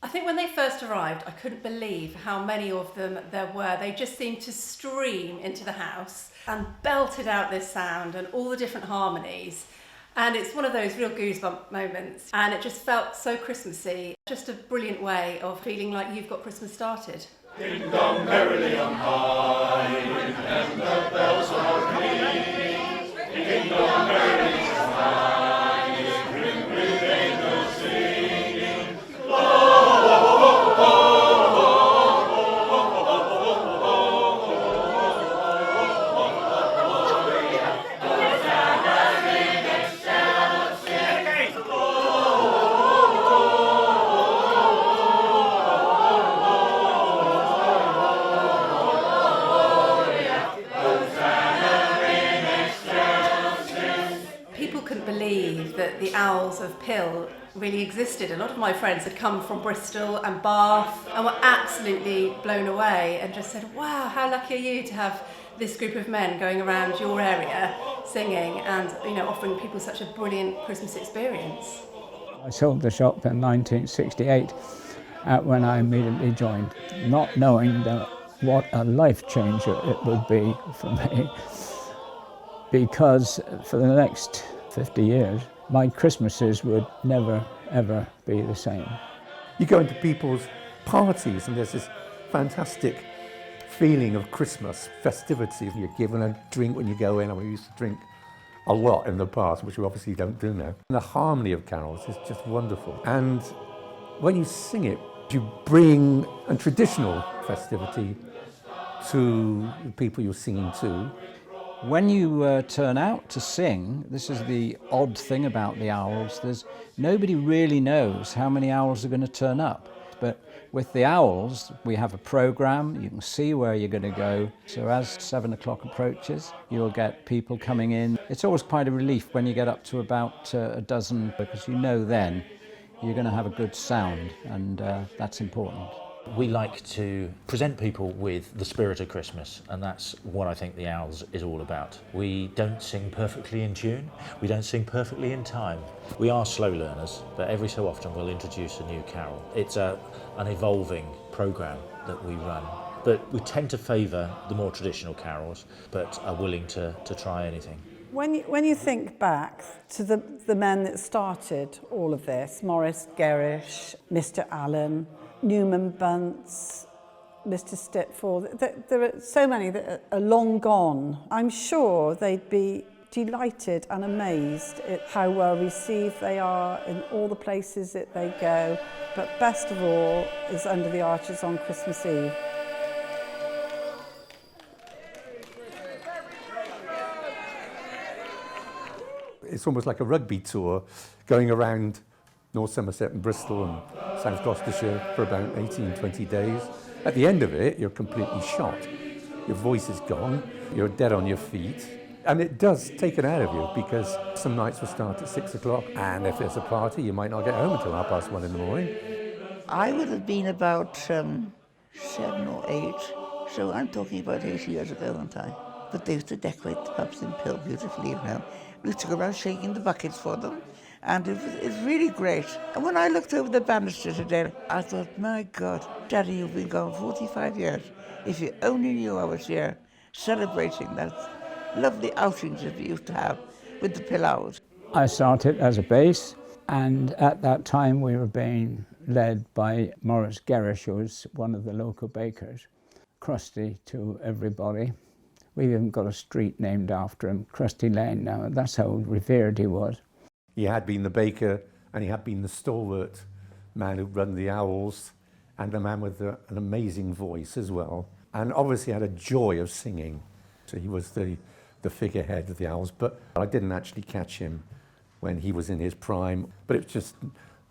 I think when they first arrived, I couldn't believe how many of them there were. They just seemed to stream into the house and belted out this sound and all the different harmonies. And it's one of those real goosebump moments. And it just felt so Christmassy. Just a brilliant way of feeling like you've got Christmas started. Ding dong merrily on high, and the bells are ringing. Ding dong merrily on high, ring with angels singing. People couldn't believe that the owls of Pill really existed. A lot of my friends had come from Bristol and Bath and were absolutely blown away and just said, wow, how lucky are you to have this group of men going around your area singing and offering people such a brilliant Christmas experience. I sold the shop in 1968 when I immediately joined, not knowing what a life changer it would be for me, because for the next 50 years my Christmases would never ever be the same. You go into people's parties and there's this fantastic feeling of Christmas festivities. You're given a drink when you go in, and we used to drink a lot in the past, which we obviously don't do now. And the harmony of carols is just wonderful. And when you sing it, you bring a traditional festivity to the people you're singing to. When you turn out to sing, this is the odd thing about the owls, nobody really knows how many owls are going to turn up. But with the owls, we have a program, you can see where you're going to go. So as 7 o'clock approaches, you'll get people coming in. It's always quite a relief when you get up to about a dozen, because you know then you're going to have a good sound, and that's important. We like to present people with the spirit of Christmas, and that's what I think the Owls is all about. We don't sing perfectly in tune, we don't sing perfectly in time. We are slow learners, but every so often we'll introduce a new carol. It's an evolving programme that we run, but we tend to favour the more traditional carols, but are willing to try anything. When you think back to the men that started all of this, Maurice Gerrish, Mr. Allen, Newman Bunce, Mr. Stitford, there are so many that are long gone. I'm sure they'd be delighted and amazed at how well received they are in all the places that they go, but best of all is under the arches on Christmas Eve. It's almost like a rugby tour going around North Somerset and Bristol and South Gloucestershire for about 18, 20 days. At the end of it, you're completely shot. Your voice is gone, you're dead on your feet. And it does take it out of you, because some nights will start at 6 o'clock, and if there's a party, you might not get home until 1:30 in the morning. I would have been about 7 or 8, so I'm talking about 80 years ago, aren't I? But they used to decorate the pubs in Pill beautifully, We used to go around shaking the buckets for them, and it's really great. And when I looked over the banister today, I thought, my God, Daddy, you've been gone 45 years. If you only knew I was here celebrating that lovely outings that we used to have with the Pill Owls. I started as a bass, and at that time we were being led by Maurice Gerrish, who was one of the local bakers. Crusty to everybody. We've even got a street named after him, Krusty Lane now. That's how revered he was. He had been the baker, and he had been the stalwart man who run the Owls, and a man with an amazing voice as well. And obviously had a joy of singing. So he was the figurehead of the Owls, but I didn't actually catch him when he was in his prime. But it's just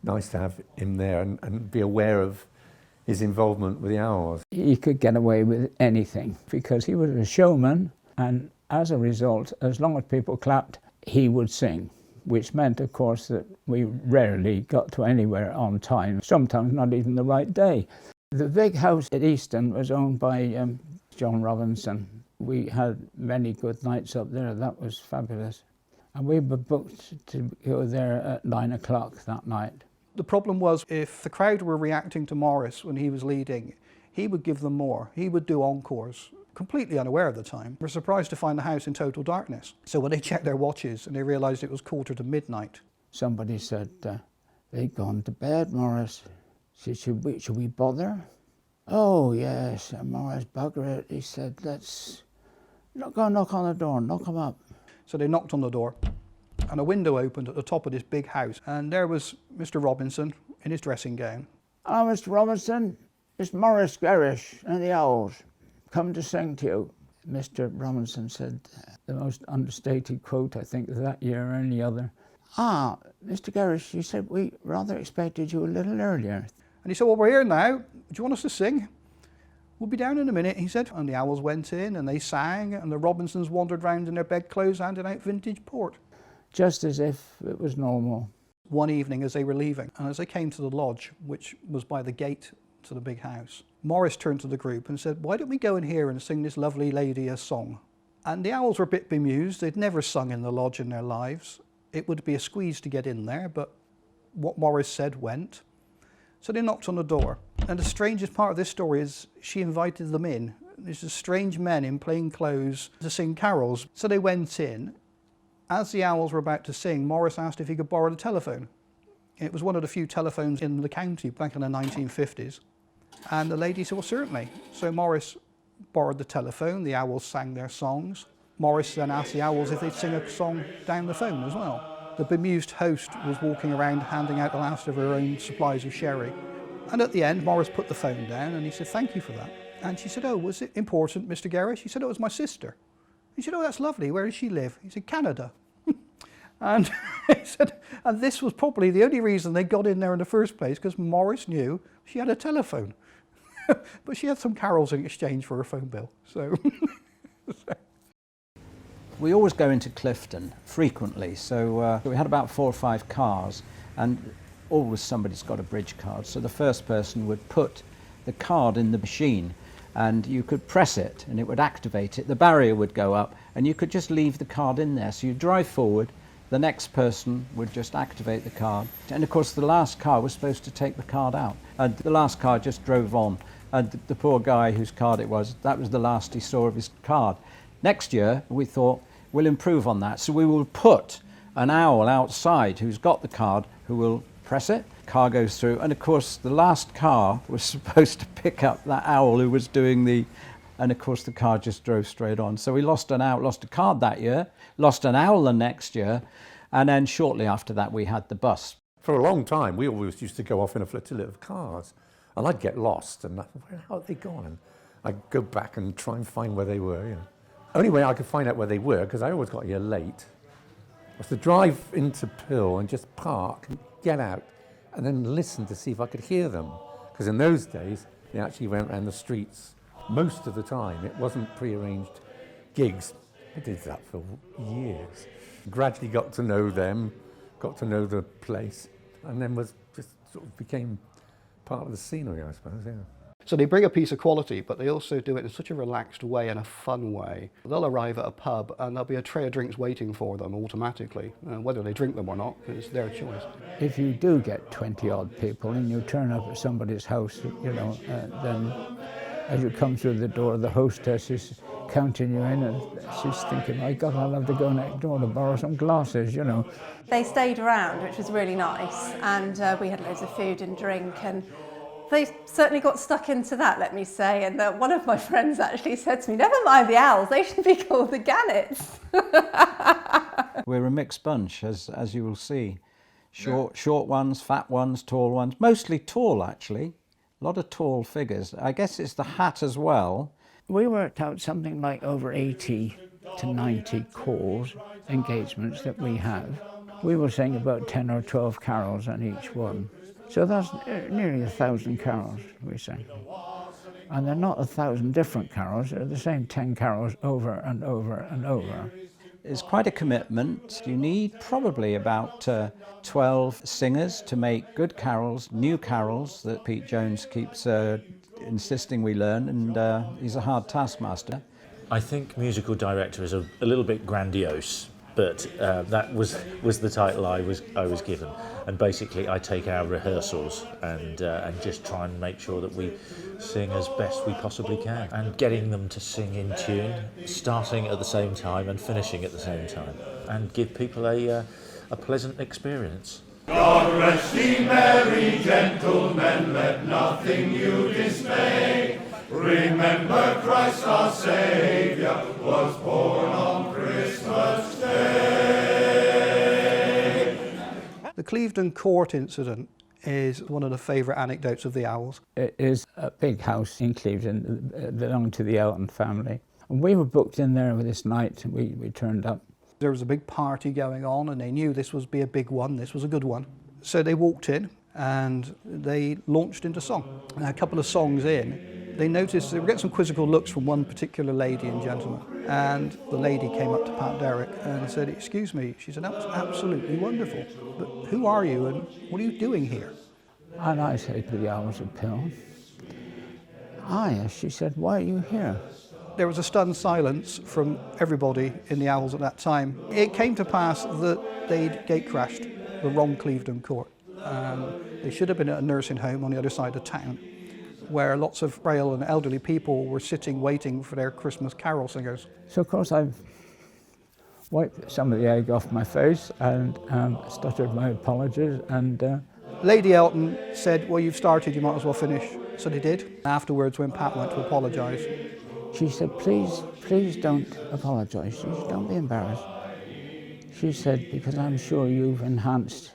nice to have him there and be aware of his involvement with the Owls. He could get away with anything because he was a showman, and as a result, as long as people clapped, he would sing, which meant, of course, that we rarely got to anywhere on time, sometimes not even the right day. The big house at Easton was owned by John Robinson. We had many good nights up there. That was fabulous. And we were booked to go there at 9 o'clock that night. The problem was if the crowd were reacting to Morris when he was leading, he would give them more. He would do encores, completely unaware of the time. We're surprised to find the house in total darkness. So when they checked their watches and they realised it was 1:45. Somebody said, they'd gone to bed, Morris. She said, should we bother? Oh, yes, and Morris, bugger it. He said, let's go knock on the door, knock him up. So they knocked on the door, and a window opened at the top of this big house, and there was Mr. Robinson in his dressing gown. Hello, Mr. Robinson. It's Morris Gerrish and the Owls. Come to sing to you. Mr. Robinson said the most understated quote, I think, of that year or any other. Ah, Mr. Gerrish, you said we rather expected you a little earlier. And he said, well, we're here now. Do you want us to sing? We'll be down in a minute, he said. And the Owls went in and they sang, and the Robinsons wandered round in their bedclothes handing out vintage port. Just as if it was normal. One evening as they were leaving, and as they came to the lodge, which was by the gate to the big house, Morris turned to the group and said, why don't we go in here and sing this lovely lady a song? And the Owls were a bit bemused. They'd never sung in the lodge in their lives. It would be a squeeze to get in there, but what Morris said went. So they knocked on the door. And the strangest part of this story is she invited them in. These are strange men in plain clothes to sing carols. So they went in. As the Owls were about to sing, Morris asked if he could borrow the telephone. It was one of the few telephones in the county back in the 1950s. And the lady said, well, certainly. So Morris borrowed the telephone. The Owls sang their songs. Morris then asked the Owls if they'd sing a song down the phone as well. The bemused host was walking around handing out the last of her own supplies of sherry. And at the end, Morris put the phone down and he said, thank you for that. And she said, oh, was it important, Mr. Gerrish? He said, oh, it was my sister. He said, oh, that's lovely. Where does she live? He said, Canada. And he said, and this was probably the only reason they got in there in the first place, because Morris knew she had a telephone. But she had some carols in exchange for her phone bill. So. We always go into Clifton frequently, so we had about 4 or 5 cars, and always somebody's got a bridge card. So the first person would put the card in the machine, and you could press it and it would activate it. The barrier would go up and you could just leave the card in there. So you drive forward, the next person would just activate the card. And of course the last car was supposed to take the card out. And the last car just drove on. And the poor guy whose card it was, that was the last he saw of his card. Next year we thought, we'll improve on that. So we will put an owl outside who's got the card, who will press it, car goes through, and of course the last car was supposed to pick up that owl who was doing the, and of course the car just drove straight on. So we lost an owl, lost a card that year, lost an owl the next year, and then shortly after that we had the bus. For a long time we always used to go off in a flotilla of cars, and I'd get lost and where the hell had they gone? And I'd go back and try and find where they were. You know. Only way I could find out where they were, because I always got here late, was to drive into Pill and just park and get out and then listen to see if I could hear them. Because in those days, they actually went around the streets most of the time. It wasn't prearranged gigs. I did that for years. Gradually got to know them, got to know the place, and then was just sort of became part of the scenery, I suppose, yeah. So they bring a piece of quality, but they also do it in such a relaxed way and a fun way. They'll arrive at a pub and there'll be a tray of drinks waiting for them automatically, whether they drink them or not, it's their choice. If you do get 20-odd people and you turn up at somebody's house, you know, then as you come through the door, the hostess is counting you in and she's thinking, my God, I'll have to go next door to borrow some glasses, you know. They stayed around, which was really nice, and we had loads of food and drink, and they certainly got stuck into that, let me say, and one of my friends actually said to me, never mind the owls, they should be called the gannets. We're a mixed bunch, as you will see. Short ones, fat ones, tall ones, mostly tall actually, a lot of tall figures. I guess it's the hat as well. We worked out something like over 80 to 90 calls, engagements that we have. We will sing about 10 or 12 carols on each one. So that's nearly 1,000 carols we sing. And they're not 1,000 different carols, they're the same 10 carols over and over and over. It's quite a commitment. You need probably about 12 singers to make good carols, new carols that Pete Jones keeps insisting we learn, and he's a hard taskmaster. I think musical director is a little bit grandiose. but that was the title I was given. And basically, I take our rehearsals and just try and make sure that we sing as best we possibly can, and getting them to sing in tune, starting at the same time and finishing at the same time, and give people a pleasant experience. God rest ye merry gentlemen, let nothing you dismay. Remember Christ our Saviour was born on Christmas Day. The Clevedon Court incident is one of the favourite anecdotes of the Owls. It is a big house in Clevedon that belonged to the Elton family. And we were booked in there with this night, and we turned up. There was a big party going on, and they knew this would be a big one, this was a good one. So they walked in and they launched into song. And a couple of songs in, they noticed, they were getting some quizzical looks from one particular lady and gentleman. And the lady came up to Pat Derrick and said, "Excuse me," she said, "that was absolutely wonderful, but who are you and what are you doing here?" And I said to the Owls of Pill, "Hi," she said, "why are you here?" There was a stunned silence from everybody in the Owls at that time. It came to pass that they'd gate crashed the wrong Clevedon Court. They should have been at a nursing home on the other side of town, where lots of frail and elderly people were sitting waiting for their Christmas carol singers. So of course I've wiped some of the egg off my face and stuttered my apologies, and Lady Elton said, "Well, you've started, you might as well finish." So they did. Afterwards, when Pat went to apologise, she said, please don't apologise. She said, "Don't be embarrassed." She said, "Because I'm sure you've enhanced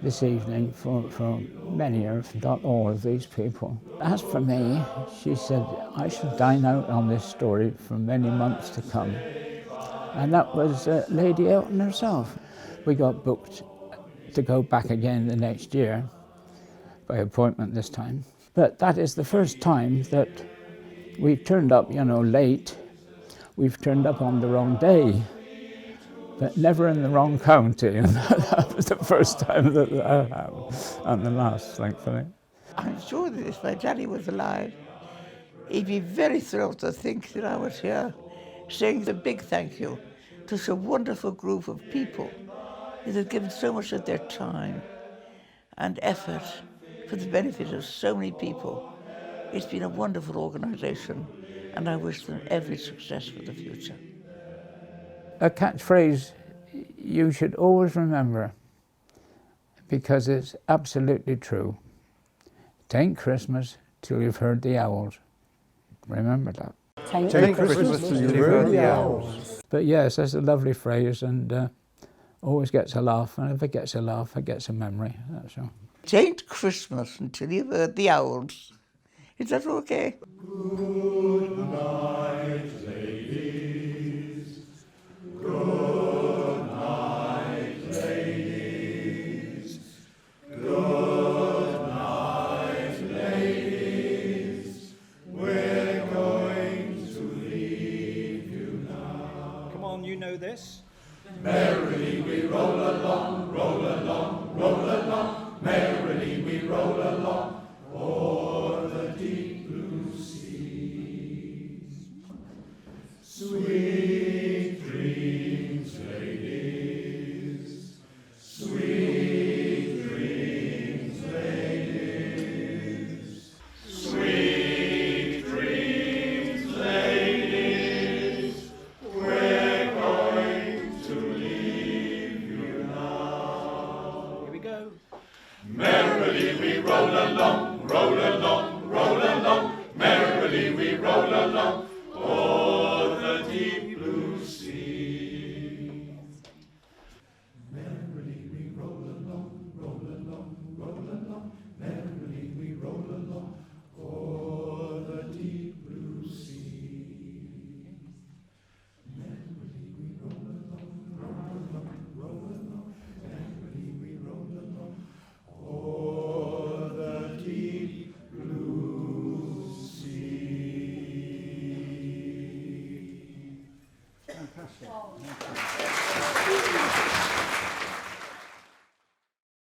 this evening for many, if not all, of these people. As for me," she said, "I shall dine out on this story for many months to come." And that was Lady Elton herself. We got booked to go back again the next year, by appointment this time. But that is the first time that we've turned up, late. We've turned up on the wrong day, but never in the wrong county. And that was the first time that happened, and the last, thankfully. I'm sure that if my daddy was alive, he'd be very thrilled to think that I was here saying a big thank you to such a wonderful group of people that have given so much of their time and effort for the benefit of so many people. It's been a wonderful organisation, and I wish them every success for the future. A catchphrase you should always remember, because it's absolutely true. "'Tain't Christmas till you've heard the Owls." Remember that. Tain't Christmas till you've heard the Owls. But yes, that's a lovely phrase, and always gets a laugh, and if it gets a laugh, it gets a memory, that's all. "'Tain't Christmas until you've heard the Owls." Is that okay? Good night, ladies. Good night, ladies. Good night, ladies. We're going to leave you now. Come on, you know this. Merrily we roll along, roll along, roll along. Merrily we roll along o'er the deep blue sea.